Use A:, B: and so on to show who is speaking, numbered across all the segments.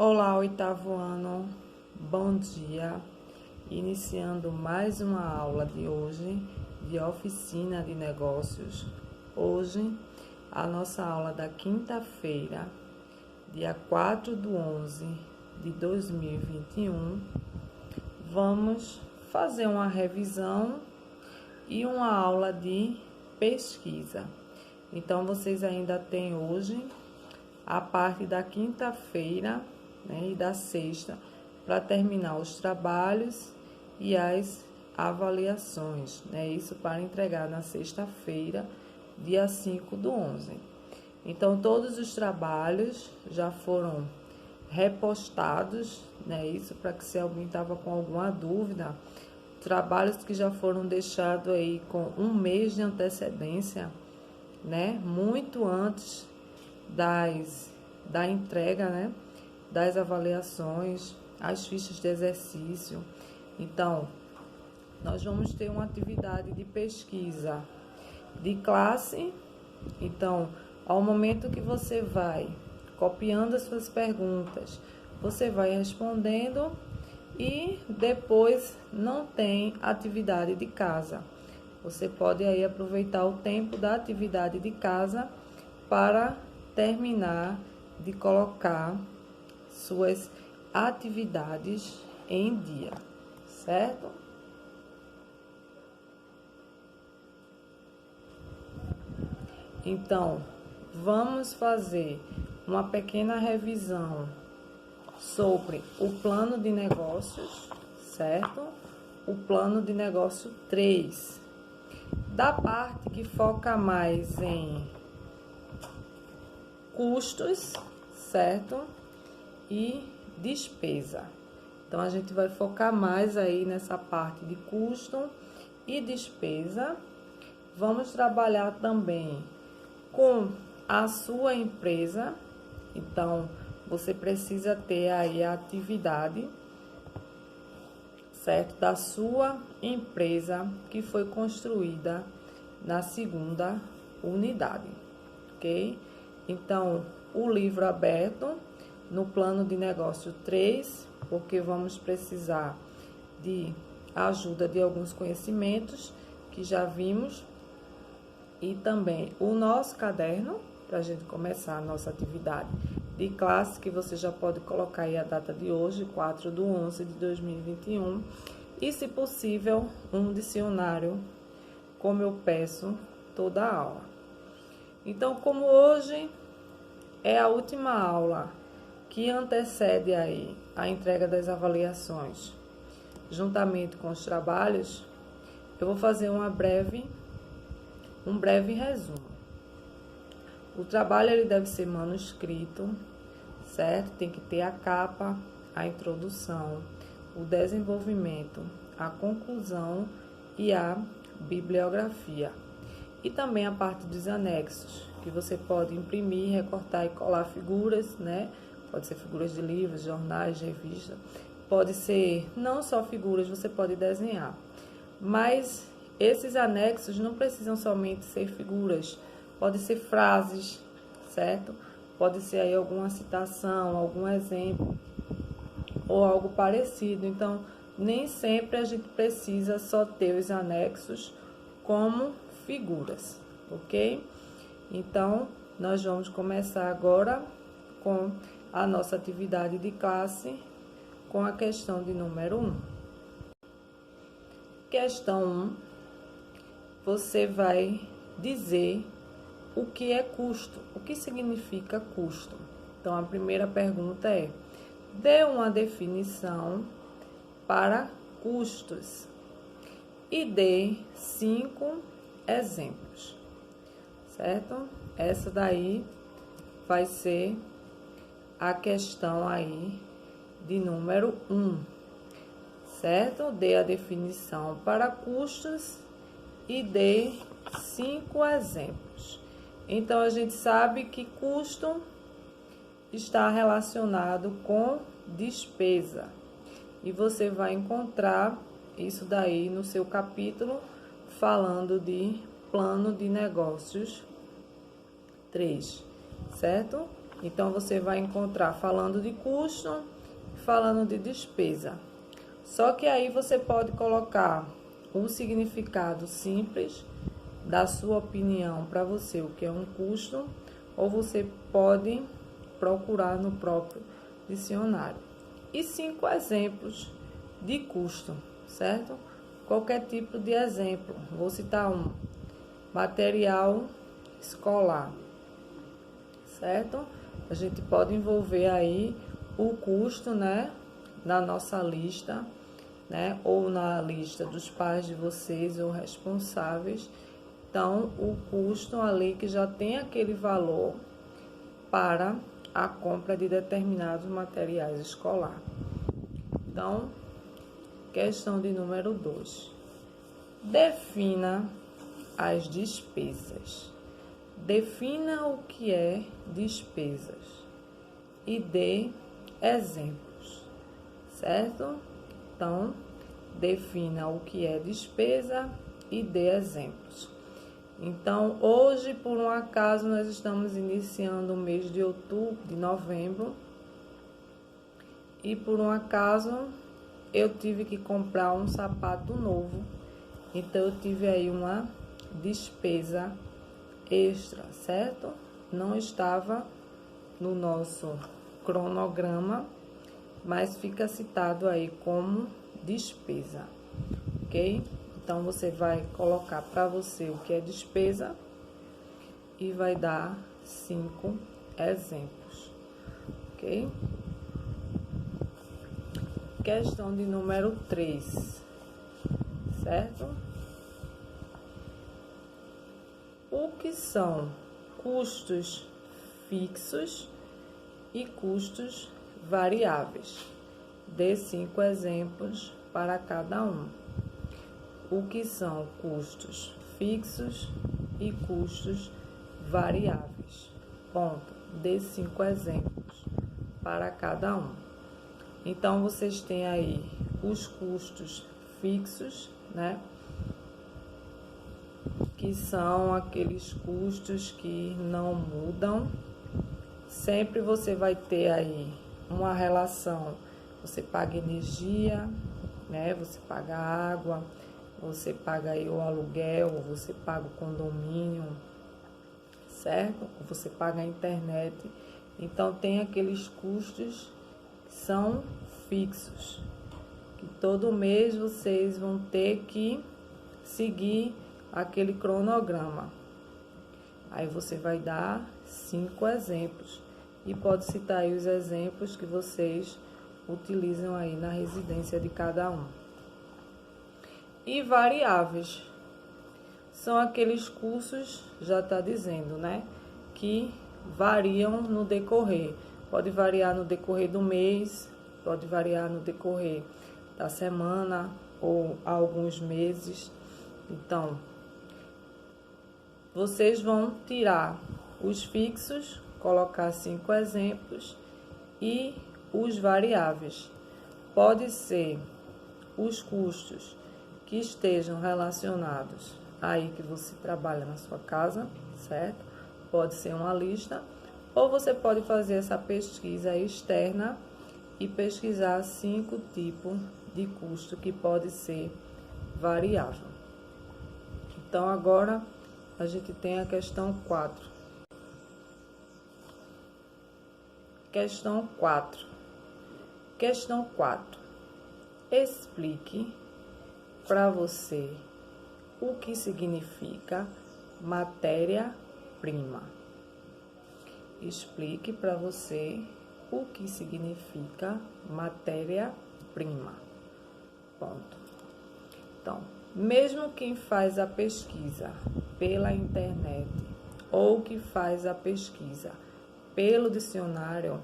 A: Olá, oitavo ano, bom dia. Iniciando mais uma aula de hoje de oficina de negócios. Hoje, a nossa aula da quinta-feira, dia 4/11 de 2021, vamos fazer uma revisão e uma aula de pesquisa. Então, vocês ainda têm hoje a parte da quinta-feira, né, e da sexta, para terminar os trabalhos e as avaliações, né? Isso para entregar na sexta-feira, dia 5/11. Então, todos os trabalhos já foram repostados, né? Isso para que se alguém estava com alguma dúvida, trabalhos que já foram deixados aí com um mês de antecedência, né? Muito antes da entrega, né? Das avaliações, as fichas de exercício. Então, nós vamos ter uma atividade de pesquisa de classe. Então, ao momento que você vai copiando as suas perguntas, você vai respondendo e depois não tem atividade de casa. Você pode aí aproveitar o tempo da atividade de casa para terminar de colocar suas atividades em dia, certo? Então, vamos fazer uma pequena revisão sobre o plano de negócios, certo? O plano de negócio 3, da parte que foca mais em custos, certo? E despesa. Então, a gente vai focar mais aí nessa parte de custo e despesa. Vamos trabalhar também com a sua empresa. Então, você precisa ter aí a atividade, certo? Da sua empresa que foi construída na segunda unidade, ok? Então, o livro aberto no plano de negócio 3, porque vamos precisar de ajuda de alguns conhecimentos que já vimos, e também o nosso caderno, para a gente começar a nossa atividade de classe, que você já pode colocar aí a data de hoje, 4/11 de 2021, e, se possível, um dicionário, como eu peço toda a aula. Então, como hoje é a última aula que antecede aí a entrega das avaliações, juntamente com os trabalhos, eu vou fazer um breve resumo. O trabalho ele deve ser manuscrito, certo? Tem que ter a capa, a introdução, o desenvolvimento, a conclusão e a bibliografia. E também a parte dos anexos, que você pode imprimir, recortar e colar figuras, né? Pode ser figuras de livros, jornais, revistas. Pode ser não só figuras, você pode desenhar. Mas esses anexos não precisam somente ser figuras. Pode ser frases, certo? Pode ser aí alguma citação, algum exemplo ou algo parecido. Então, nem sempre a gente precisa só ter os anexos como figuras, ok? Então, nós vamos começar agora com a nossa atividade de classe, com a questão de número 1. Questão 1, você vai dizer o que é custo, o que significa custo. Então, a primeira pergunta é: dê uma definição para custos e dê 5 exemplos, certo? Essa daí vai ser a questão aí de número 1, certo? Dê a definição para custos e dê 5 exemplos. Então, a gente sabe que custo está relacionado com despesa. E você vai encontrar isso daí no seu capítulo falando de plano de negócios 3, certo? Então, você vai encontrar falando de custo, falando de despesa. Só que aí você pode colocar o significado simples da sua opinião para você, o que é um custo, ou você pode procurar no próprio dicionário. E 5 exemplos de custo, certo? Qualquer tipo de exemplo. Vou citar um: material escolar, certo? A gente pode envolver aí o custo, né, na nossa lista, né, ou na lista dos pais de vocês ou responsáveis. Então, o custo ali que já tem aquele valor para a compra de determinados materiais escolar. Então, questão de número 2. Defina as despesas. Defina o que é despesas e dê exemplos, certo? Então, defina o que é despesa e dê exemplos. Então, hoje, por um acaso, nós estamos iniciando o mês de outubro, de novembro, e por um acaso eu tive que comprar um sapato novo, então eu tive aí uma despesa extra, certo? Não estava no nosso cronograma, mas fica citado aí como despesa, ok? Então, você vai colocar para você o que é despesa e vai dar 5 exemplos, ok? Questão de número 3, certo? O que são custos fixos e custos variáveis? Dê 5 exemplos para cada um. O que são custos fixos e custos variáveis? Ponto. Dê 5 exemplos para cada um. Então, vocês têm aí os custos fixos, né? Que são aqueles custos que não mudam. Sempre você vai ter aí uma relação. Você paga energia, né? Você paga água, você paga aí o aluguel, você paga o condomínio, certo? Você paga a internet. Então, tem aqueles custos que são fixos, que todo mês vocês vão ter que seguir aquele cronograma. Aí você vai dar 5 exemplos e pode citar aí os exemplos que vocês utilizam aí na residência de cada um. E variáveis são aqueles custos, já está dizendo, né, que variam no decorrer. Pode variar no decorrer do mês, pode variar no decorrer da semana ou alguns meses. Então, vocês vão tirar os fixos, colocar 5 exemplos e os variáveis. Pode ser os custos que estejam relacionados aí que você trabalha na sua casa, certo? Pode ser uma lista, ou você pode fazer essa pesquisa externa e pesquisar 5 tipos de custo que pode ser variável. Então, agora a gente tem a questão 4. Questão 4. Questão 4. Explique para você o que significa matéria-prima. Explique para você o que significa matéria-prima. Ponto. Então, mesmo quem faz a pesquisa pela internet ou que faz a pesquisa pelo dicionário,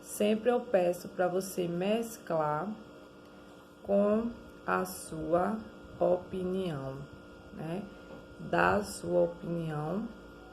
A: sempre eu peço para você mesclar com a sua opinião, né? Dar a sua opinião,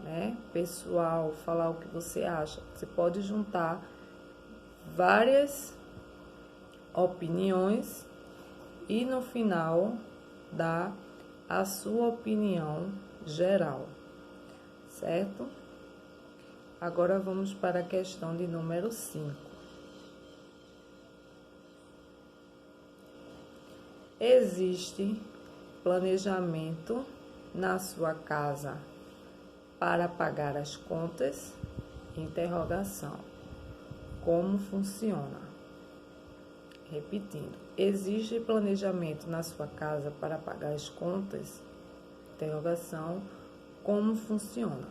A: né, pessoal, falar o que você acha. Você pode juntar várias opiniões e no final dar a sua opinião geral, certo? Agora vamos para a questão de número 5. Existe planejamento na sua casa para pagar as contas? Interrogação. Como funciona? Repetindo. Existe planejamento na sua casa para pagar as contas? Interrogação. Como funciona?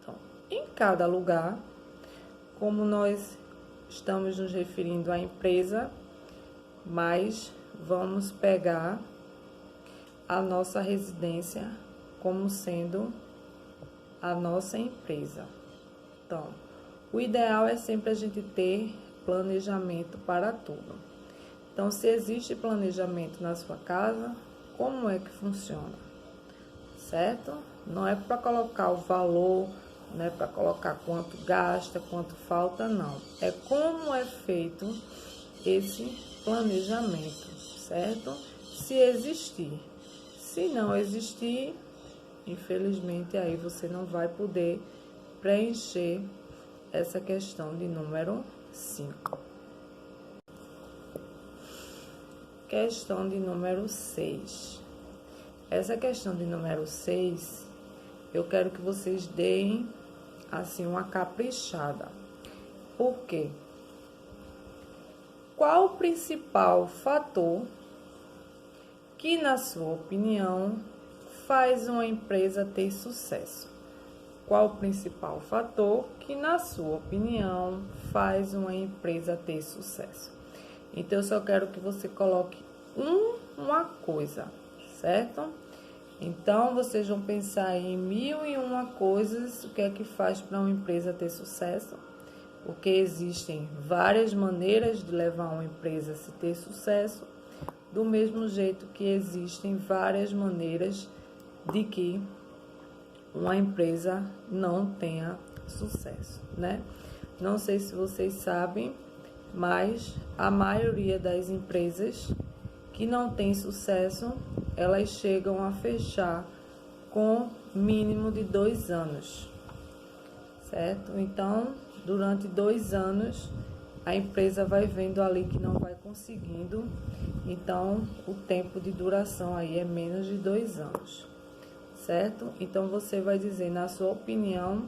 A: Então, em cada lugar, como nós estamos nos referindo à empresa, mas vamos pegar a nossa residência como sendo a nossa empresa. Então, o ideal é sempre a gente ter planejamento para tudo. Então, se existe planejamento na sua casa, como é que funciona? Certo? Não é para colocar o valor, não é para colocar quanto gasta, quanto falta, não. É como é feito esse planejamento, certo? Se existir. Se não existir, infelizmente, aí você não vai poder preencher essa questão de número 5. Questão de número 6. Essa questão de número 6, eu quero que vocês deem, assim, uma caprichada. Por quê? Qual o principal fator que, na sua opinião, faz uma empresa ter sucesso? Qual o principal fator que, na sua opinião, faz uma empresa ter sucesso? Então, eu só quero que você coloque uma coisa, certo? Então, vocês vão pensar em 1001 coisas, o que é que faz para uma empresa ter sucesso? Porque existem várias maneiras de levar uma empresa a se ter sucesso, do mesmo jeito que existem várias maneiras de que uma empresa não tenha sucesso, né? Não sei se vocês sabem, mas a maioria das empresas que não tem sucesso, elas chegam a fechar com mínimo de 2 anos, certo? Então, durante 2 anos, a empresa vai vendo ali que não vai conseguindo, então o tempo de duração aí é menos de 2 anos, certo? Então, você vai dizer, na sua opinião,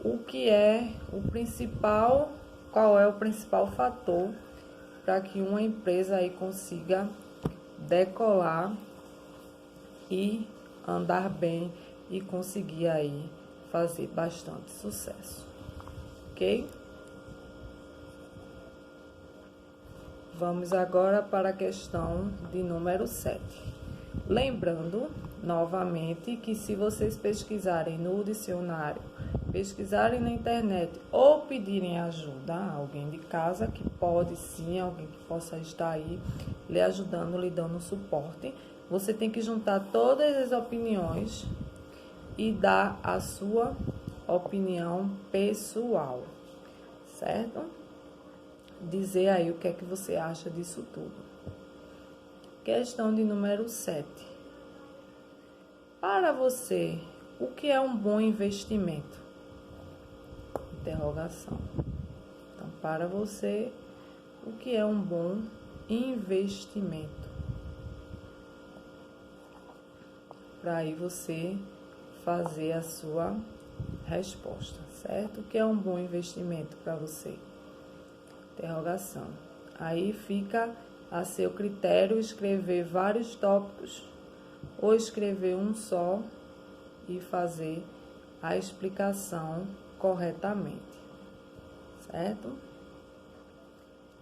A: o que é o principal, qual é o principal fator para que uma empresa aí consiga decolar e andar bem e conseguir aí fazer bastante sucesso, ok? Vamos agora para a questão de número 7. Lembrando, novamente, que se vocês pesquisarem no dicionário, pesquisarem na internet ou pedirem ajuda a alguém de casa, que pode sim, alguém que possa estar aí lhe ajudando, lhe dando suporte, você tem que juntar todas as opiniões e dar a sua opinião pessoal, certo? Dizer aí o que é que você acha disso tudo. Questão de número 7. Para você, o que é um bom investimento? Interrogação. Então, para você, o que é um bom investimento? Para aí você fazer a sua resposta, certo? O que é um bom investimento para você? Interrogação. Aí fica a seu critério escrever vários tópicos ou escrever um só e fazer a explicação corretamente, certo?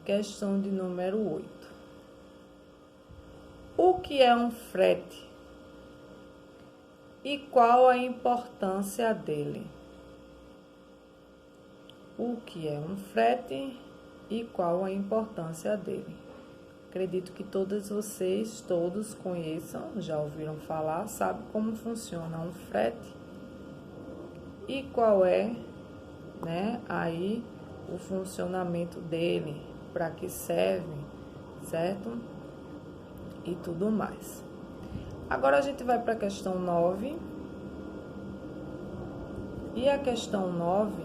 A: Questão de número 8. O que é um frete e qual a importância dele? O que é um frete e qual a importância dele? Acredito que todos conheçam, já ouviram falar, sabem como funciona um frete e qual é, né, aí o funcionamento dele, para que serve, certo? E tudo mais. Agora a gente vai para a questão 9. E a questão 9,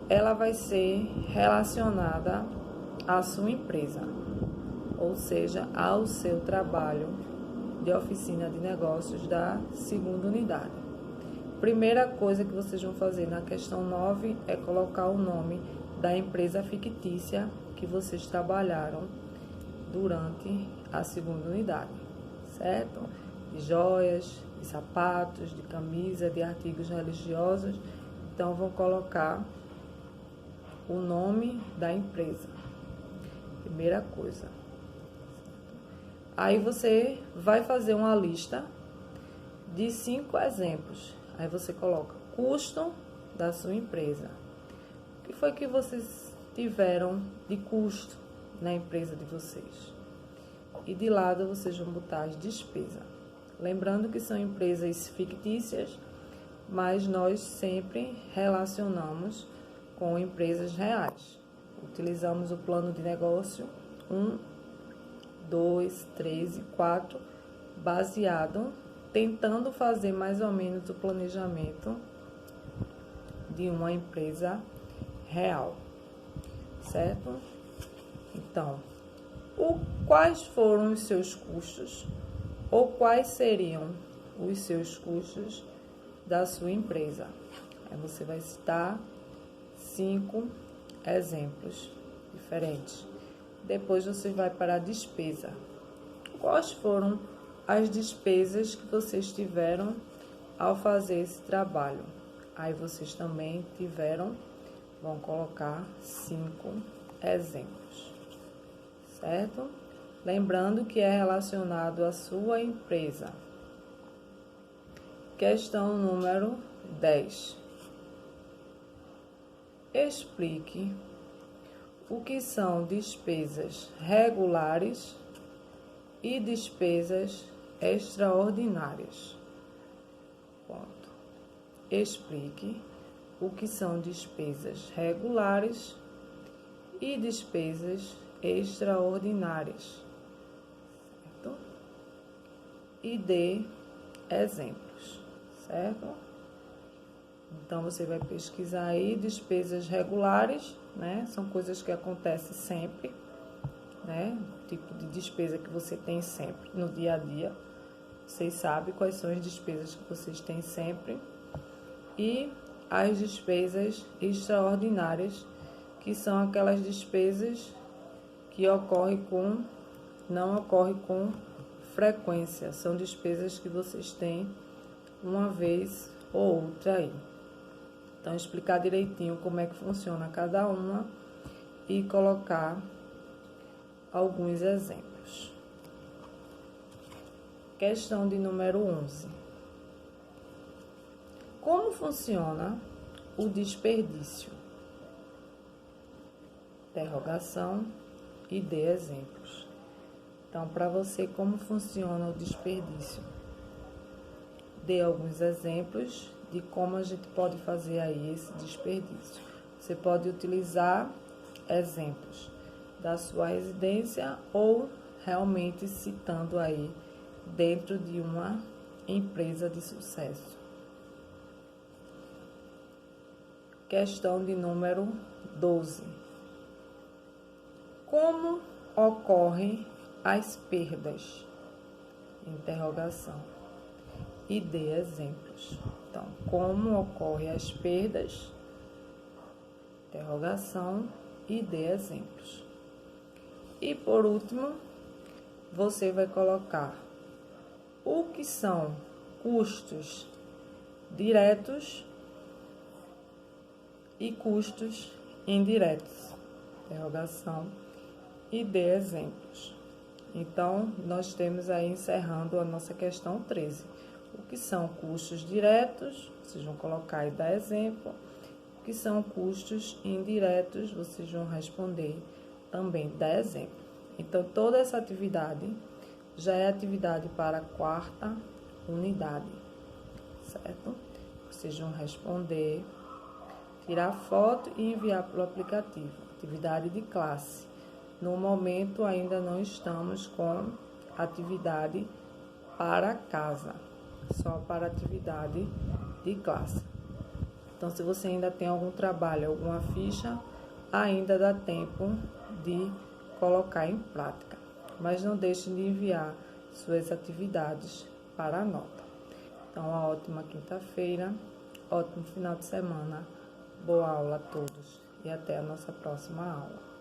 A: ela vai ser relacionada à sua empresa, ou seja, ao seu trabalho de oficina de negócios da segunda unidade. Primeira coisa que vocês vão fazer na questão 9 é colocar o nome da empresa fictícia que vocês trabalharam durante a segunda unidade, certo? De joias, de sapatos, de camisa, de artigos religiosos. Então, vão colocar o nome da empresa. Primeira coisa. Aí você vai fazer uma lista de 5 exemplos. Aí você coloca custo da sua empresa. O que foi que vocês tiveram de custo na empresa de vocês? E de lado vocês vão botar as despesas. Lembrando que são empresas fictícias, mas nós sempre relacionamos com empresas reais. Utilizamos o plano de negócio 1, 2, 3 e 4, baseado, tentando fazer mais ou menos o planejamento de uma empresa real, certo? Então, quais foram os seus custos ou quais seriam os seus custos da sua empresa? Aí você vai citar 5 exemplos diferentes. Depois você vai para a despesa. Quais foram as despesas que vocês tiveram ao fazer esse trabalho? Aí vocês também vão colocar 5 exemplos, certo? Lembrando que é relacionado à sua empresa. Questão número 10. Explique o que são despesas regulares e despesas extraordinárias. Ponto. Explique o que são despesas regulares e despesas extraordinárias, certo? E dê exemplos, certo? Então, você vai pesquisar aí despesas regulares, né? São coisas que acontecem sempre, né? Tipo de despesa que você tem sempre no dia a dia. Vocês sabem quais são as despesas que vocês têm sempre. E as despesas extraordinárias, que são aquelas despesas que não ocorrem com frequência. São despesas que vocês têm uma vez ou outra aí. Então, explicar direitinho como é que funciona cada uma e colocar alguns exemplos. Questão de número 11. Como funciona o desperdício? Interrogação e dê exemplos. Então, para você, como funciona o desperdício? Dê alguns exemplos de como a gente pode fazer aí esse desperdício. Você pode utilizar exemplos da sua residência ou realmente citando aí dentro de uma empresa de sucesso. Questão de número 12. Como ocorrem as perdas? Interrogação. E dê exemplos. Então, como ocorrem as perdas? Interrogação e dê exemplos. E por último, você vai colocar o que são custos diretos e custos indiretos. Interrogação e dê exemplos. Então, nós temos aí encerrando a nossa questão 13. O que são custos diretos, vocês vão colocar e dar exemplo. O que são custos indiretos, vocês vão responder também, dar exemplo. Então, toda essa atividade já é atividade para a 4ª unidade, certo? Vocês vão responder, tirar foto e enviar pelo aplicativo. Atividade de classe. No momento, ainda não estamos com atividade para casa, só para atividade de classe. Então, se você ainda tem algum trabalho, alguma ficha, ainda dá tempo de colocar em prática. Mas não deixe de enviar suas atividades para a nota. Então, uma ótima quinta-feira, ótimo final de semana, boa aula a todos e até a nossa próxima aula.